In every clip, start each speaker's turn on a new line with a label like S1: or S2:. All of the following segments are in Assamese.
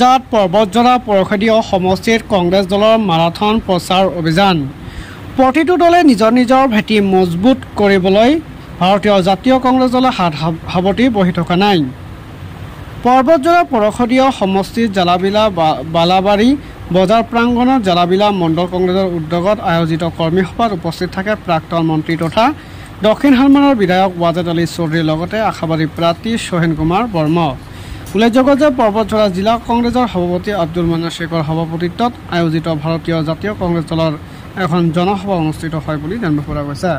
S1: জাত পৰ্বতজৰা পৰিষদীয় সমষ্টিত কংগ্ৰেছ দলৰ মাৰাথন প্ৰচাৰ অভিযান। প্ৰতিটো দলে নিজৰ ভেটি মজবুত কৰিবলৈ ভাৰতীয় জাতীয় কংগ্ৰেছ দলে হাত সাৱটি বহি থকা নাই। পৰ্বতজৰা পৰিষদীয় সমষ্টিত জালাবিলা বালাবাৰী বজাৰ প্ৰাংগণত জালাবিলা মণ্ডল কংগ্ৰেছৰ উদ্যোগত আয়োজিত কৰ্মী সভাত উপস্থিত থাকে প্ৰাক্তন মন্ত্ৰী তথা দক্ষিণ হালমানৰ বিধায়ক ৱাজেদ আলী চৌধুৰীৰ লগতে আশাবাদী প্ৰাৰ্থী সোহেন কুমাৰ বৰ্মা। উল্লেখযোগ্য যে পৰ্বতজৰা জিলা কংগ্ৰেছৰ সভাপতি আব্দুল মান্নান শেখৰ সভাপতিত্বত আয়োজিত ভাৰতীয় জাতীয় কংগ্ৰেছ দলৰ এখন জনসভা অনুষ্ঠিত হয় বুলি জানিব পৰা গৈছে।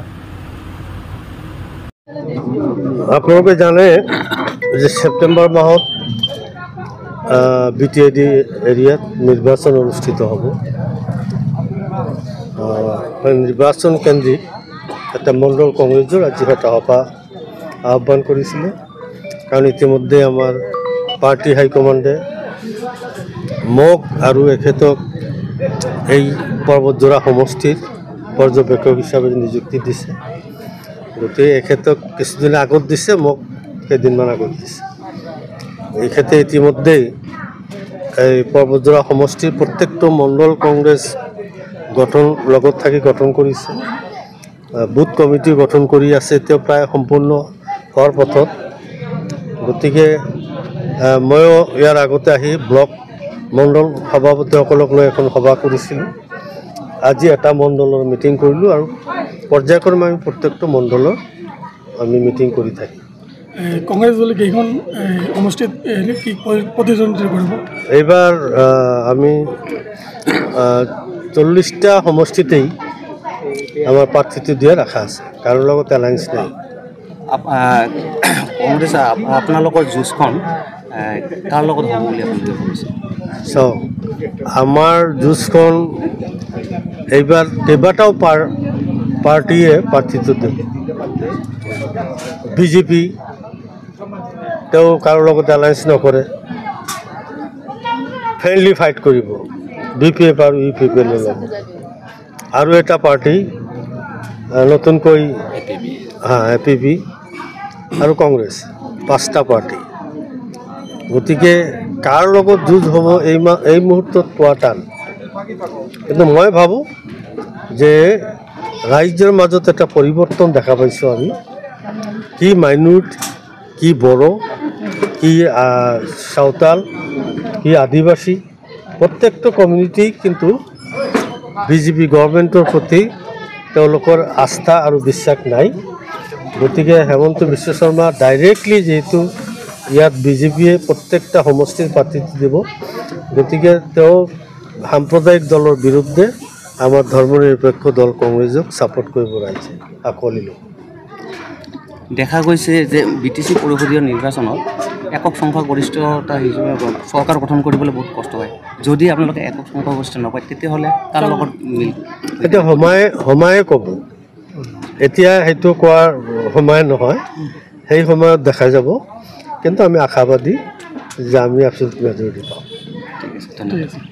S2: আপোনালোকে জানে যে সেপ্টেম্বৰ মাহত BTID এৰিয়াত নিৰ্বাচন অনুষ্ঠিত হ'ব। নিৰ্বাচন কেন্দ্ৰিক এটা মণ্ডল কংগ্ৰেছৰ আজি এটা সভা আহ্বান কৰিছিলে, কাৰণ ইতিমধ্যে আমাৰ পাৰ্টি হাইকমাণ্ডে মোক আৰু এখেতক এই পৰ্বতজৰা সমষ্টিৰ পৰ্যবেক্ষক হিচাপে নিযুক্তি দিছে। গতিকে এখেতক কিছুদিন আগত দিছে, মোক কেইদিনমান আগত দিছে। এখেতে ইতিমধ্যেই এই পৰ্বতজৰা সমষ্টিৰ প্ৰত্যেকটো মণ্ডল কংগ্ৰেছ লগত থাকি গঠন কৰিছে, বুথ কমিটি গঠন কৰি আছে, এতিয়া প্ৰায় সম্পূৰ্ণ হোৱাৰ পথত। গতিকে ময়ো ইয়াৰ আগতে আহি ব্লক মণ্ডল সভাপতিসকলক লৈ এখন সভা কৰিছিলোঁ। আজি এটা মণ্ডলৰ মিটিং কৰিলোঁ আৰু পৰ্যায়ক্ৰমে আমি প্ৰত্যেকটো মণ্ডলৰ আমি মিটিং কৰি থাকিম।
S3: কংগ্ৰেছ দলে কেইখন সমষ্টিত কি প্ৰতিদ্বন্দ্বিতা কৰিব?
S2: এইবাৰ আমি 40টা সমষ্টিতেই আমাৰ প্ৰাৰ্থীটো দিয়াৰ আশা আছে, কাৰোৰ লগত এলায়েন্স নাই।
S4: কংগ্ৰেছ আপোনালোকৰ যুঁজখন কাৰ লগত হ'ব বুলি আপোনালোকে ভাবিছে?
S2: চাওক, আমাৰ যুঁজখন এইবাৰ কেইবাটাও পাৰ্টীয়ে প্ৰাৰ্থীটো দিব। BJP তেওঁ কাৰোৰ লগত এলায়েন্স নকৰে, ফ্ৰেণ্ডলি ফাইট কৰিব BPF আৰু UPPৰ লগত। আৰু এটা পাৰ্টি নতুনকৈ APP আৰু কংগ্ৰেছ, 5টা পাৰ্টি। গতিকে কাৰ লগত যুঁজ হ'ব এই মুহূৰ্তত পোৱা টান, কিন্তু মই ভাবোঁ যে ৰাইজৰ মাজত এটা পৰিৱৰ্তন দেখা পাইছোঁ আমি। কি মাইনৰিটি, কি বড়ো, কি চাওতাল, কি আদিবাসী, প্ৰত্যেকটো কমিউনিটি কিন্তু BJP গভৰ্ণমেণ্টৰ প্ৰতি তেওঁলোকৰ আস্থা আৰু বিশ্বাস নাই। গতিকে হেমন্ত বিশ্ব শৰ্মা ডাইৰেক্টলি যিহেতু ইয়াত BJPয়ে প্ৰত্যেকটা সমষ্টিৰ প্ৰাৰ্থীটো দিব, গতিকে তেওঁ সাম্প্ৰদায়িক দলৰ বিৰুদ্ধে আমাৰ ধৰ্মনিৰপেক্ষ দল কংগ্ৰেছক ছাপোৰ্ট কৰিব ৰাইজে আঁকোৱালি ল'ব।
S4: দেখা গৈছে যে BTC পৰিষদীয় নিৰ্বাচনত একক সংখ্যাগৰিষ্ঠতা হিচাপে চৰকাৰ গঠন কৰিবলৈ বহুত কষ্ট হয়। যদি আপোনালোকে একক সংখ্যাগৰিষ্ঠ নাপায় তেতিয়াহ'লে তাৰ লগত
S2: এতিয়া সময়ে ক'ব, এতিয়া সেইটো কোৱাৰ সময় নহয়, সেই সময়ত দেখা যাব। কিন্তু আমি আশাবাদী যে আমি absolute majority পাম।
S4: ঠিক আছে, ধন্যবাদ।